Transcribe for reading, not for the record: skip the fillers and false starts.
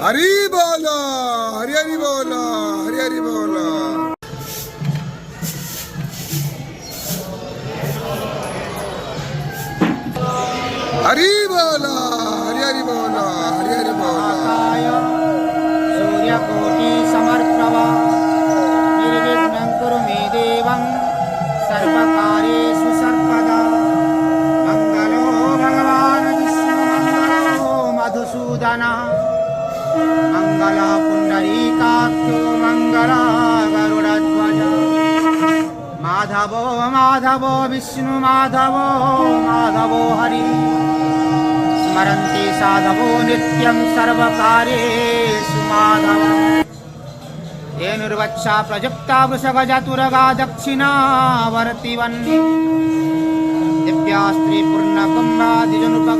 हरि बोलो, हरि हरि बोलो, हरि हरि बोलो। हरि बोलो, हरि हरि बोलो, हरि हरि बोलो। सूर्यकोटि समर्प्रभा निर्विघ्नं कुरु मे देवं सर्वकार्येषु सर्वदा। मंगलो भगवान् विष्णुमंगलो मधुसूदनः मंगलः पुण्डरीकाक्षो मंगलः गरुडध्वज। माधवो माधवो विष्णु माधवो माधवो हरि स्मरन्ति साधवो नित्यं सर्वकार्येषु माधवम्। धेनुर्वक्षा प्रयुक्ता वृषभजतुरगा दक्षिणावर्तिवन् दिव्या स्त्री पूर्णकुम्भादिजनुपगणिता